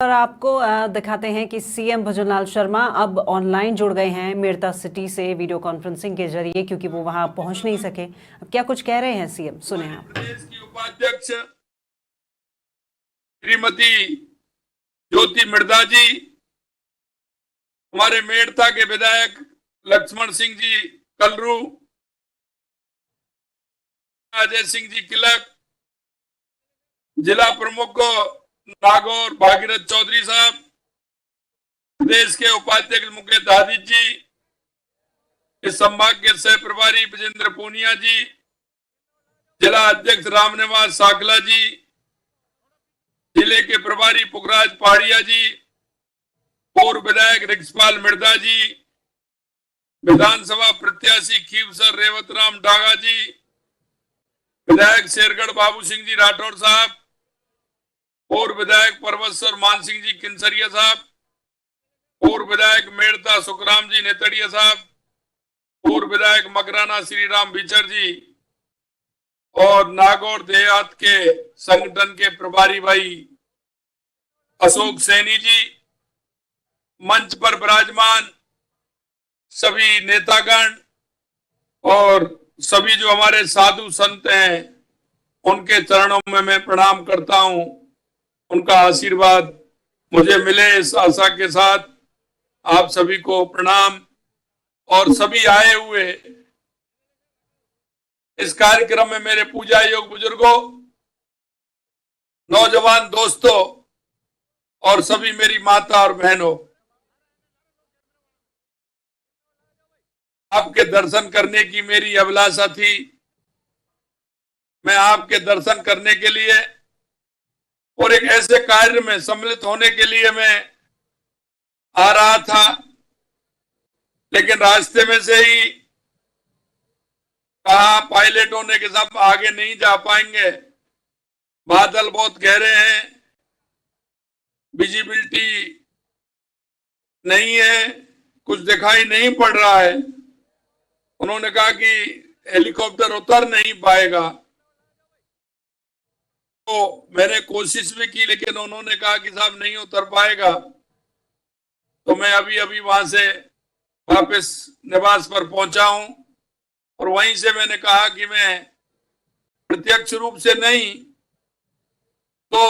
और आपको दिखाते हैं कि सीएम भजनलाल शर्मा अब ऑनलाइन जुड़ गए हैं मेड़ता सिटी से वीडियो कॉन्फ्रेंसिंग के जरिए, क्योंकि वो वहां पहुंच नहीं सके। अब क्या कुछ कह रहे हैं सीएम, सुने आप। प्रदेश की उपाध्यक्ष श्रीमती ज्योति मिर्धा जी, हमारे मेड़ता के विधायक लक्ष्मण सिंह जी कलरू, अजय सिंह जी किलक, जिला प्रमुख नागौर भागीरथ चौधरी साहब, प्रदेश के उपाध्यक्ष मुकेश हादिज जी, इस संभाग के सह प्रभारी विजेंद्र पूनिया जी, जिला अध्यक्ष रामनिवास साकला जी, जिले के प्रभारी पुखराज पहाड़िया जी, पूर्व विधायक रिक्सपाल मिर्धा जी, विधानसभा प्रत्याशी खीवसर रेवत राम डागा जी, विधायक शेरगढ़ बाबू सिंह जी राठौर साहब, पूर्व विधायक परबतसर मान सिंह जी किंसरिया साहब, पूर्व विधायक मेड़ता सुखराम जी नेतड़िया साहब, पूर्व विधायक मकराना श्री राम बिचर जी और नागौर देहात के संगठन के प्रभारी भाई अशोक सैनी जी, मंच पर विराजमान सभी नेतागण और सभी जो हमारे साधु संत हैं, उनके चरणों में मैं प्रणाम करता हूं। उनका आशीर्वाद मुझे मिले, इस आशा के साथ आप सभी को प्रणाम। और सभी आए हुए इस कार्यक्रम में मेरे पूजा योग बुजुर्गों, नौजवान दोस्तों और सभी मेरी माता और बहनों, आपके दर्शन करने की मेरी अभिलाषा थी। मैं आपके दर्शन करने के लिए और एक ऐसे कार्य में सम्मिलित होने के लिए मैं आ रहा था, लेकिन रास्ते में से ही कहा पायलट होने के साथ आगे नहीं जा पाएंगे, बादल बहुत गहरे हैं, विजिबिलिटी नहीं है, कुछ दिखाई नहीं पड़ रहा है। उन्होंने कहा कि हेलीकॉप्टर उतर नहीं पाएगा। तो मैंने कोशिश भी की, लेकिन उन्होंने कहा कि साहब नहीं उतर पाएगा। तो मैं अभी अभी वहां से वापस निवास पर पहुंचा हूं और वहीं से मैंने कहा कि मैं प्रत्यक्ष रूप से नहीं तो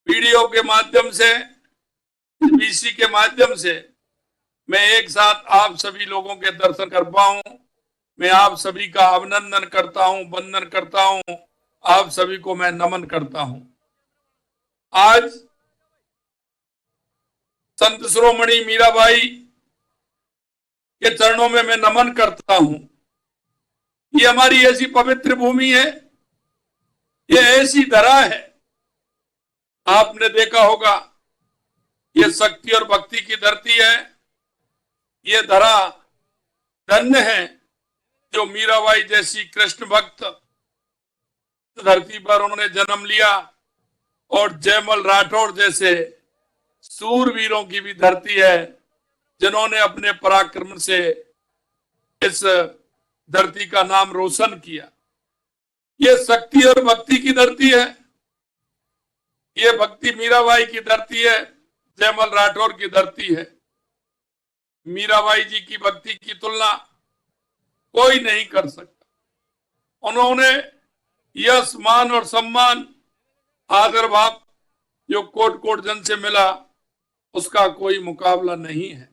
वीडियो के माध्यम से, बीसी के माध्यम से मैं एक साथ आप सभी लोगों के दर्शन कर पाऊं। मैं आप सभी का अभिनंदन करता हूं, वंदन करता हूं, आप सभी को मैं नमन करता हूं। आज संत शिरोमणि मीराबाई के चरणों में मैं नमन करता हूं। ये हमारी ऐसी पवित्र भूमि है, ये ऐसी धरा है। आपने देखा होगा, ये शक्ति और भक्ति की धरती है। ये धरा धन्य है जो मीराबाई जैसी कृष्ण भक्त धरती पर उन्होंने जन्म लिया, और जयमल राठौर जैसे सूरवीरों की भी धरती है जिन्होंने अपने पराक्रम से इस धरती का नाम रोशन किया। ये शक्ति और भक्ति की धरती है। ये भक्ति मीराबाई की धरती है, जयमल राठौर की धरती है। मीराबाई जी की भक्ति की तुलना कोई नहीं कर सकता। उन्होंने यश, मान और सम्मान, आदर भाव जो कोट कोट जन से मिला, उसका कोई मुकाबला नहीं है।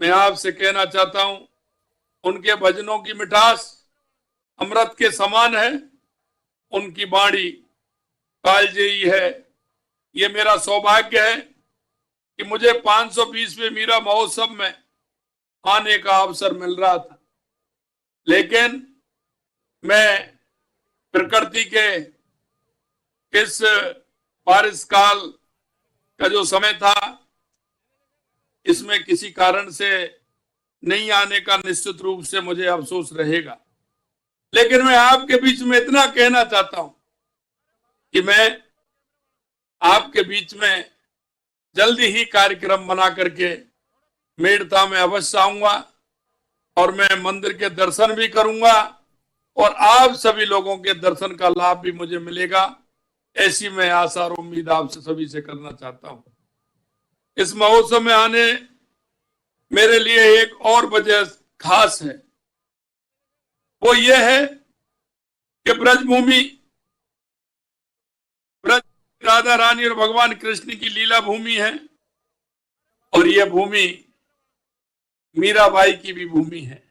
मैं आपसे कहना चाहता हूं, उनके भजनों की मिठास अमृत के समान है, उनकी वाणी कालजयी है। ये मेरा सौभाग्य है कि मुझे 520वें मीरा महोत्सव में आने का अवसर मिल रहा था, लेकिन मैं प्रकृति के इस बारिश काल का जो समय था, इसमें किसी कारण से नहीं आने का निश्चित रूप से मुझे अफसोस रहेगा। लेकिन मैं आपके बीच में इतना कहना चाहता हूं कि मैं आपके बीच में जल्दी ही कार्यक्रम बना करके मेड़ता में अवश्य आऊंगा और मैं मंदिर के दर्शन भी करूंगा और आप सभी लोगों के दर्शन का लाभ भी मुझे मिलेगा। ऐसी मैं आशा और उम्मीद आपसे सभी से करना चाहता हूं। इस महोत्सव में आने मेरे लिए एक और वजह खास है, वो ये है कि ब्रजभूमि, ब्रज राधा रानी और भगवान कृष्ण की लीला भूमि है, और यह भूमि मीराबाई की भी भूमि है।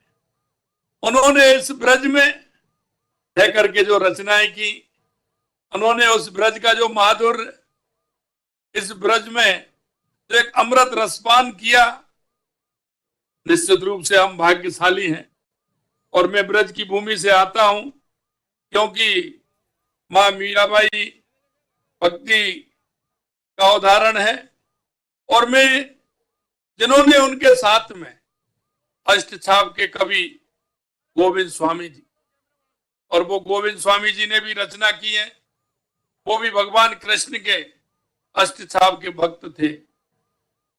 उन्होंने इस ब्रज में रह करके जो रचनाएं की, उन्होंने उस ब्रज का जो माधुर्य, इस ब्रज में जो एक अमृत रसपान किया, निश्चित रूप से हम भाग्यशाली हैं। और मैं ब्रज की भूमि से आता हूं, क्योंकि मां मीराबाई भक्ति का उदाहरण है। और मैं, जिन्होंने उनके साथ में अष्टछाप के कवि गोविंद स्वामी जी, और वो गोविंद स्वामी जी ने भी रचना की है, वो भी भगवान कृष्ण के अष्टछाप के भक्त थे।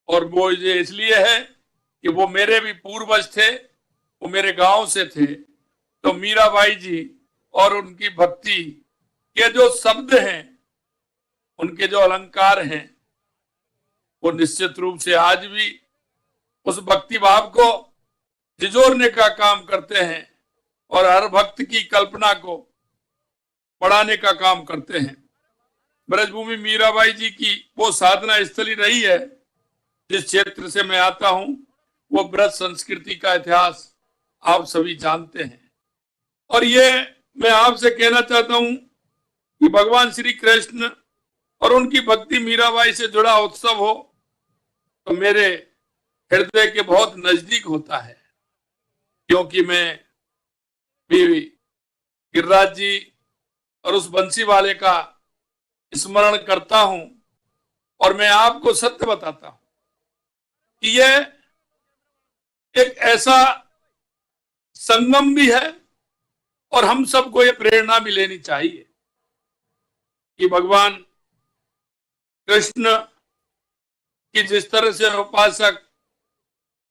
और वो ये इसलिए है कि वो मेरे भी पूर्वज थे, वो मेरे गांव से थे। तो मीराबाई जी और उनकी भक्ति के जो शब्द हैं, उनके जो अलंकार हैं, वो निश्चित रूप से आज भी उस भक्ति भाव को झिझोरने का काम करते हैं और हर भक्त की कल्पना को बढ़ाने का काम करते हैं। ब्रजभूमि मीराबाई जी की वो साधना स्थली रही है। जिस क्षेत्र से मैं आता हूं, वो ब्रज संस्कृति का इतिहास आप सभी जानते हैं। और ये मैं आपसे कहना चाहता हूं कि भगवान श्री कृष्ण और उनकी भक्ति मीराबाई से जुड़ा उत्सव हो तो मेरे हृदय के बहुत नजदीक होता है, क्योंकि मैं भी गिरिराज जी और उस बंसी वाले का स्मरण करता हूं। और मैं आपको सत्य बताता हूं कि यह एक ऐसा संगम भी है, और हम सबको ये प्रेरणा भी लेनी चाहिए कि भगवान कृष्ण की जिस तरह से उपासक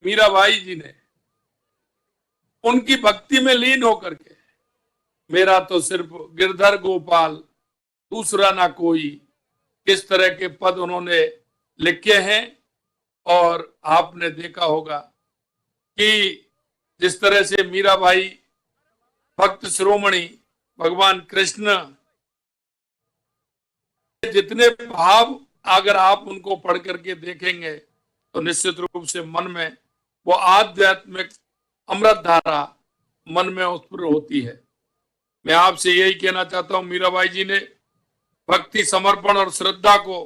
मीराबाई जी ने उनकी भक्ति में लीन होकर के, मेरा तो सिर्फ गिरधर गोपाल दूसरा ना कोई, किस तरह के पद उन्होंने लिखे हैं। और आपने देखा होगा कि जिस तरह से मीराबाई भक्त शिरोमणि भगवान कृष्ण, जितने भाव अगर आप उनको पढ़ करके देखेंगे तो निश्चित रूप से मन में वो आध्यात्मिक अमृत धारा मन में उत्पन्न होती है। मैं आपसे यही कहना चाहता हूं, मीराबाई जी ने भक्ति, समर्पण और श्रद्धा को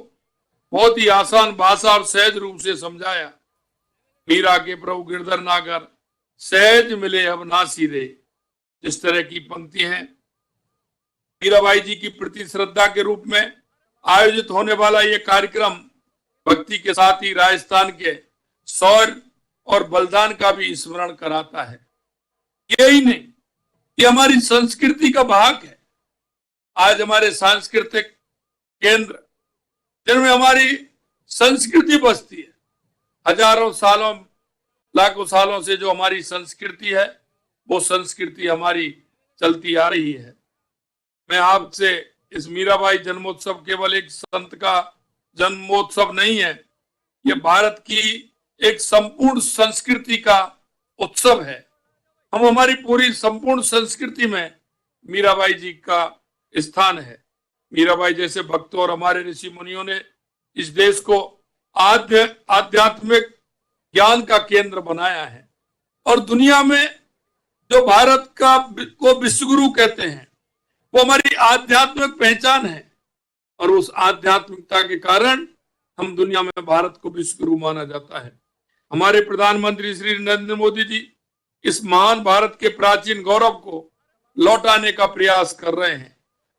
बहुत ही आसान भाषा और सहज रूप से समझाया। मीरा के प्रभु गिरधर नागर, सहज मिले अब नासी रे, जिस तरह की पंक्ति है। मीराबाई जी की प्रति श्रद्धा के रूप में आयोजित होने वाला ये कार्यक्रम भक्ति के साथ ही राजस्थान के शौर्य और बलिदान का भी स्मरण कराता है। यही नहीं, ये हमारी संस्कृति का भाग है। आज हमारे सांस्कृतिक केंद्र, जिनमें हमारी संस्कृति बसती है, हजारों सालों, लाखों सालों से जो हमारी संस्कृति है, वो संस्कृति हमारी चलती आ रही है। मैं आपसे इस मीराबाई जन्मोत्सव केवल एक संत का जन्मोत्सव नहीं है, ये भारत की एक संपूर्ण संस्कृति का उत्सव है। हम हमारी पूरी संपूर्ण संस्कृति में मीराबाई जी का स्थान है। मीराबाई जैसे भक्तों और हमारे ऋषि मुनियों ने इस देश को आध्यात्मिक ज्ञान का केंद्र बनाया है। और दुनिया में जो भारत का को विश्वगुरु कहते हैं, वो हमारी आध्यात्मिक पहचान है। और उस आध्यात्मिकता के कारण हम दुनिया में भारत को विश्वगुरु माना जाता है। हमारे प्रधानमंत्री श्री नरेंद्र मोदी जी इस महान भारत के प्राचीन गौरव को लौटाने का प्रयास कर रहे हैं,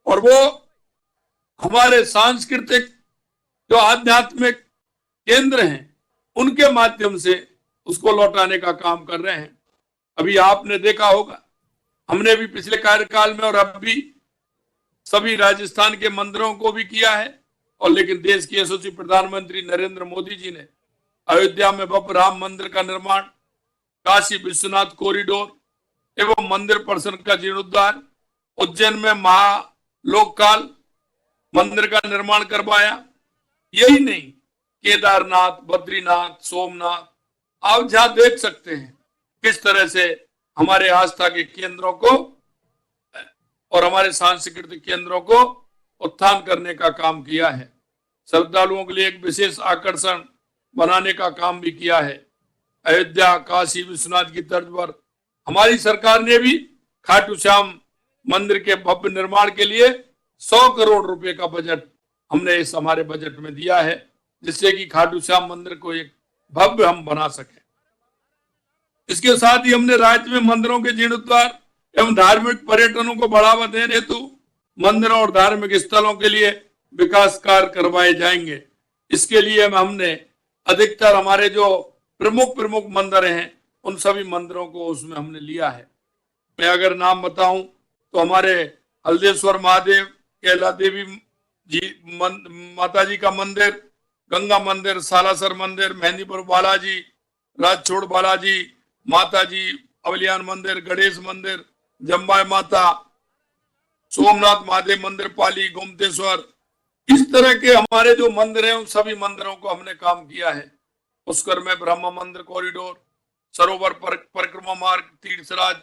और वो हमारे सांस्कृतिक जो आध्यात्मिक केंद्र हैं, उनके माध्यम से उसको लौटाने का काम कर रहे हैं। अभी आपने देखा होगा, हमने भी पिछले कार्यकाल में और अब भी सभी राजस्थान के मंदिरों को भी किया है। और लेकिन देश के यशस्वी प्रधानमंत्री नरेंद्र मोदी जी ने अयोध्या में भव्य राम मंदिर का निर्माण, काशी विश्वनाथ कॉरिडोर एवं मंदिर परिसर का जीर्णोद्धार, उज्जैन में महालोकपाल मंदिर का निर्माण करवाया। यही नहीं, केदारनाथ, बद्रीनाथ, सोमनाथ, आप जहां देख सकते हैं किस तरह से हमारे आस्था के केंद्रों को और हमारे सांस्कृतिक केंद्रों को उत्थान करने का काम किया है। श्रद्धालुओं के लिए एक विशेष आकर्षण बनाने का काम भी किया है। अयोध्या, काशी विश्वनाथ की तर्ज पर हमारी सरकार ने भी खाटू श्याम मंदिर के भव्य निर्माण के लिए 100 करोड़ रुपए का बजट हमने इस हमारे बजट में दिया है, जिससे कि खाटू श्याम मंदिर को एक भव्य हम बना सके। इसके साथ ही हमने राज्य में मंदिरों के जीर्णोद्धार एवं धार्मिक पर्यटनों को बढ़ावा देने हेतु मंदिरों और धार्मिक स्थलों के लिए विकास कार्य करवाए जाएंगे। इसके लिए हमने अधिकतर हमारे जो प्रमुख मंदिर हैं उन सभी मंदिरों को उसमें हमने लिया है। मैं अगर नाम बताऊं तो हमारे हल्देश्वर महादेव, कैला देवी जी माता जी का मंदिर, गंगा मंदिर, सालासर मंदिर, मेहंदीपुर बालाजी, राजछोड़ बालाजी, माता जी अवलियान मंदिर, गणेश मंदिर, जम्बाई माता, सोमनाथ महादेव मंदिर, पाली, गोमतेश्वर, इस तरह के हमारे जो मंदिर हैं उन सभी मंदिरों को हमने काम किया है। पुष्कर में ब्रह्म मंदिर कॉरिडोर, सरोवर परिक्रमा मार्ग, तीर्थराज,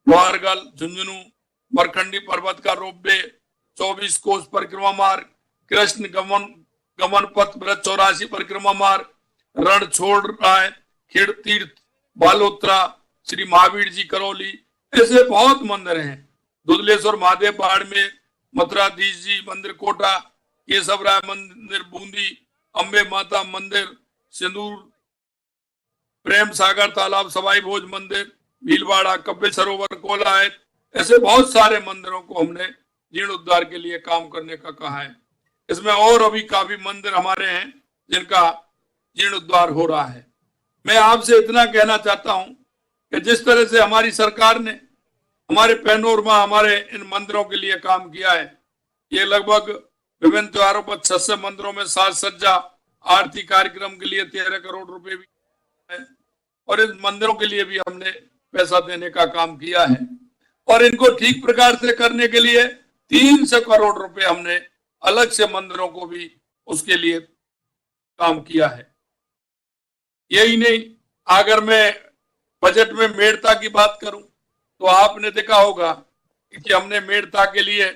लोहारगल, झुंझुनू, मरखंडी पर्वत का रोपवे, 24 कोस परिक्रमा मार्ग, कृष्ण गमन पथ, ब्रज 84 परिक्रमा मार्ग, रण छोड़ रहा है, खेड़ तीर्थ, बालोत्रा, श्री महावीर जी करौली, ऐसे बहुत मंदिर हैं। दुधलेश्वर महादेव बाड़मेर, मथुराधीश जी मंदिर कोटा, केशव राय मंदिर बूंदी, अम्बे माता मंदिर सिंदूर, प्रेम सागर तालाब, सवाई भोज मंदिर, भीलवाड़ा, कपिल सरोवर, कोलायत, ऐसे बहुत सारे मंदिरों को हमने जीर्णोद्धार के लिए काम करने का कहा है। इसमें और अभी काफी मंदिर हमारे हैं जिनका जीर्णोद्धार हो रहा है। मैं आपसे इतना कहना चाहता हूं कि जिस तरह से हमारी सरकार ने हमारे पैनोरमा हमारे इन मंदिरों के लिए काम किया है, ये लगभग विभिन्न त्योहारों पर 600 मंदिरों में साज सज्जा आरती कार्यक्रम के लिए 13 करोड़ रुपए भी है, और इन मंदिरों के लिए भी हमने पैसा देने का काम किया है। और इनको ठीक प्रकार से करने के लिए 300 करोड़ रुपए हमने अलग से मंदिरों को भी उसके लिए काम किया है। यही नहीं, अगर मैं बजट में मेड़ता की बात करूं तो आपने देखा होगा कि हमने मेड़ता के लिए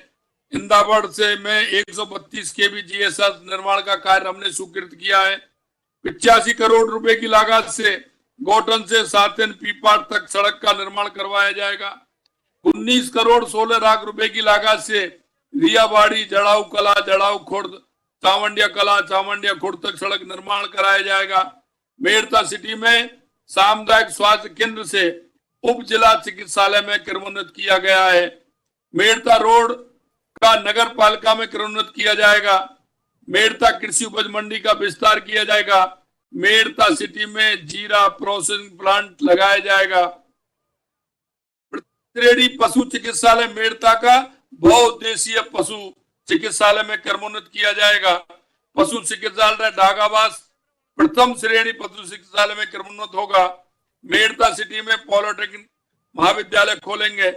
इंदावड़ से में 132 केवी जीएसएस निर्माण का कार्य हमने स्वीकृत किया है। 85 करोड़ रुपए की लागत से गोटन से सातिन पीपाड़ तक सड़क का निर्माण करवाया जाएगा। 19 करोड़ 16 लाख रुपए की लागत से रियाबाड़ी, जड़ाऊ कला, जड़ाऊ खुर्द, चावंडिया कला, चावंडिया खुर्द तक सड़क निर्माण कराया जाएगा। मेड़ता सिटी में सामुदायिक स्वास्थ्य केंद्र से उप जिला चिकित्सालय में क्रमोन्नत किया गया है। मेड़ता रोड का नगर पालिका में क्रमोन्नत किया जाएगा। मेड़ता कृषि उपज मंडी का विस्तार किया जाएगा। मेड़ता सिटी में जीरा प्रोसेसिंग प्लांट लगाया जाएगा। त्रिवेणी पशु चिकित्सालय मेड़ता का बहुउद्देशीय पशु चिकित्सालय में क्रमोन्नत किया जाएगा। पशु चिकित्सालय ढागावास प्रथम श्रेणी पशु चिकित्सालय में क्रमोन्नत होगा। मेड़ता सिटी में पॉलिटेक्निक महाविद्यालय खोलेंगे।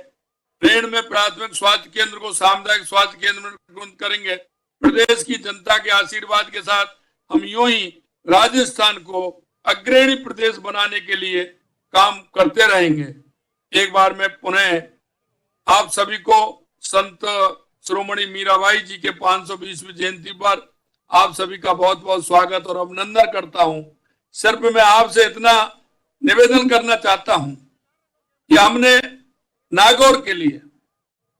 रेण में प्राथमिक स्वास्थ्य केंद्र को सामुदायिक स्वास्थ्य केंद्र में क्रमोन्नत करेंगे। प्रदेश की जनता के आशीर्वाद के साथ हम यूं ही राजस्थान को अग्रणी प्रदेश बनाने के लिए काम करते रहेंगे। एक बार मैं पुनः आप सभी को संत श्रोमणी मीराबाई जी के 520वीं जयंती पर आप सभी का बहुत बहुत स्वागत और अभिनंदन करता हूं। सिर्फ मैं आपसे इतना निवेदन करना चाहता हूं कि हमने नागौर के लिए,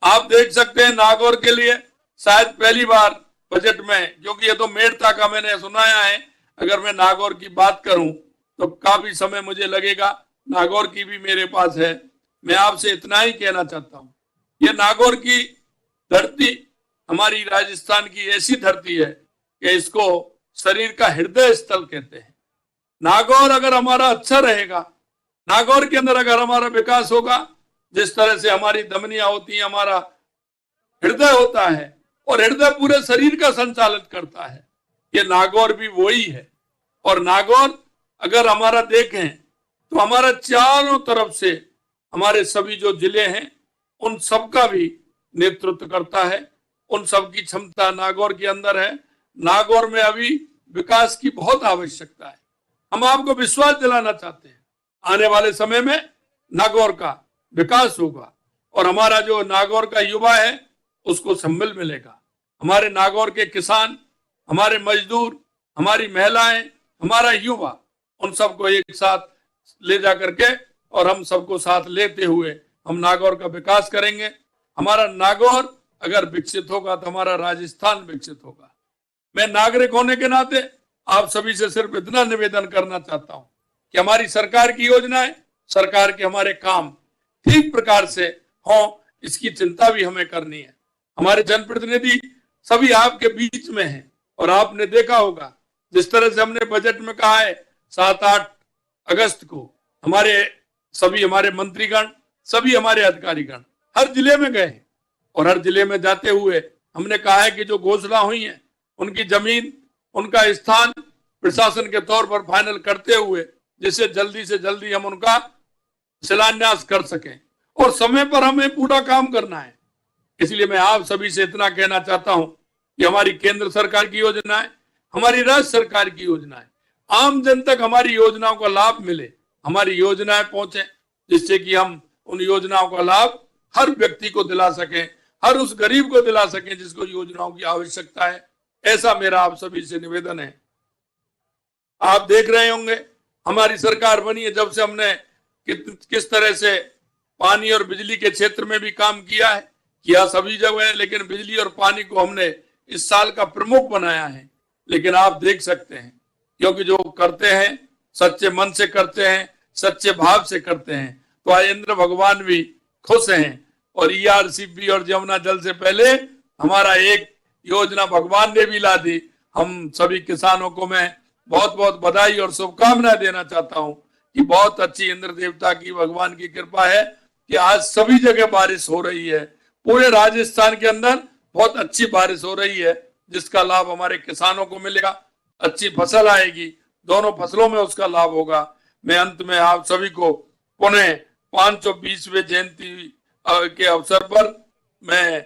आप देख सकते हैं नागौर के लिए शायद पहली बार बजट में, क्योंकि ये तो मेड़ता का मैंने सुनाया है, अगर मैं नागौर की बात करूं तो काफी समय मुझे लगेगा। नागौर की भी मेरे पास है। मैं आपसे इतना ही कहना चाहता हूं, ये नागौर की धरती हमारी राजस्थान की ऐसी धरती है कि इसको शरीर का हृदय स्थल कहते हैं। नागौर अगर हमारा अच्छा रहेगा, नागौर के अंदर अगर हमारा विकास होगा, जिस तरह से हमारी धमनियां होती हैं, हमारा हृदय होता है और हृदय पूरे शरीर का संचालित करता है, ये नागौर भी वही है। और नागौर अगर हमारा देखें तो हमारा चारों तरफ से हमारे सभी जो जिले हैं उन सबका भी नेतृत्व करता है, उन सब की क्षमता नागौर के अंदर है। नागौर में अभी विकास की बहुत आवश्यकता है। हम आपको विश्वास दिलाना चाहते हैं, आने वाले समय में नागौर का विकास होगा और हमारा जो नागौर का युवा है उसको संबल मिलेगा। हमारे नागौर के किसान, हमारे मजदूर, हमारी महिलाएं, हमारा युवा, उन सबको एक साथ ले जा करके और हम सबको साथ लेते हुए हम नागौर का विकास करेंगे। हमारा नागौर अगर विकसित होगा तो हमारा राजस्थान विकसित होगा। मैं नागरिक होने के नाते आप सभी से सिर्फ इतना निवेदन करना चाहता हूं कि हमारी सरकार की योजनाएं, सरकार के हमारे काम ठीक प्रकार से हो, इसकी चिंता भी हमें करनी है। हमारे जनप्रतिनिधि सभी आपके बीच में हैं और आपने देखा होगा जिस तरह से हमने बजट में कहा है 7-8 अगस्त को हमारे मंत्रीगण, सभी हमारे अधिकारीगण हर जिले में गए और हर जिले में जाते हुए हमने कहा है कि जो घोषणा हुई है उनकी जमीन, उनका स्थान प्रशासन के तौर पर फाइनल करते हुए जिससे जल्दी से जल्दी हम उनका शिलान्यास कर सकें और समय पर हमें पूरा काम करना है। इसलिए मैं आप सभी से इतना कहना चाहता हूं कि हमारी केंद्र सरकार की योजनाएं, हमारी राज्य सरकार की योजनाएं, आम जन तक हमारी योजनाओं का लाभ मिले, हमारी योजनाएं पहुंचे, जिससे कि हम उन योजनाओं का लाभ हर व्यक्ति को दिला सकें, हर उस गरीब को दिला सकें जिसको योजनाओं की आवश्यकता है। ऐसा मेरा आप सभी से निवेदन है। आप देख रहे होंगे हमारी सरकार बनी है जब से हमने किस तरह से पानी और बिजली के क्षेत्र में भी काम किया सभी जगह है, लेकिन बिजली और पानी को हमने इस साल का प्रमुख बनाया है। लेकिन आप देख सकते हैं क्योंकि जो करते हैं सच्चे मन से करते हैं, सच्चे भाव से करते हैं, तो आज इंद्र भगवान भी खुश हैं। और ERCP और जमुना जल से पहले हमारा एक योजना भगवान ने भी ला दी। हम सभी किसानों को मैं बहुत बहुत बधाई और शुभकामनाएं देना चाहता हूं कि बहुत अच्छी इंद्र देवता की, भगवान की कृपा है कि आज सभी जगह बारिश हो रही है। पूरे राजस्थान के अंदर बहुत अच्छी बारिश हो रही है जिसका लाभ हमारे किसानों को मिलेगा, अच्छी फसल आएगी, दोनों फसलों में उसका लाभ होगा। मैं अंत में आप सभी को पुनः 520वें जयंती के अवसर पर मैं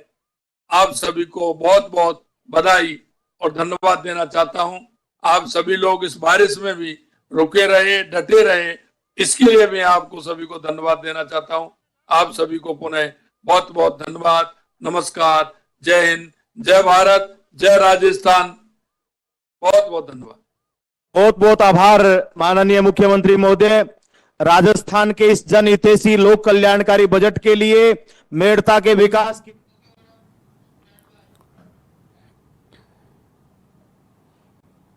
आप सभी को बहुत बहुत बधाई और धन्यवाद देना चाहता हूं। आप सभी लोग इस बारिश में भी रुके रहे, डटे रहे, इसके लिए मैं आपको सभी को धन्यवाद देना चाहता हूं। आप सभी को पुनः बहुत बहुत धन्यवाद। नमस्कार, जय हिंद, जय भारत, जय राजस्थान। बहुत बहुत धन्यवाद। बहुत बहुत आभार माननीय मुख्यमंत्री महोदय। राजस्थान के इस जनहितैषी लोक कल्याणकारी बजट के लिए, मेड़ता के विकास की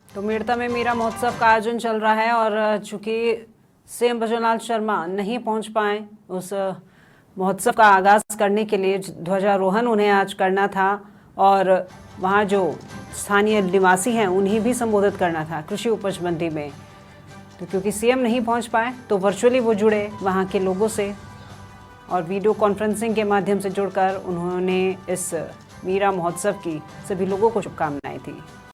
तो मेड़ता में मीरा महोत्सव का आयोजन चल रहा है और चूंकि सीएम भजनलाल शर्मा नहीं पहुंच पाए उस महोत्सव का आगाज करने के लिए, ध्वजारोहण उन्हें आज करना था और वहां जो स्थानीय निवासी हैं उन्हें भी संबोधित करना था कृषि उपज मंडी में। तो क्योंकि सीएम नहीं पहुंच पाए तो वर्चुअली वो जुड़े वहां के लोगों से और वीडियो कॉन्फ्रेंसिंग के माध्यम से जुड़कर उन्होंने इस मीरा महोत्सव की सभी लोगों को शुभकामनाएं दी।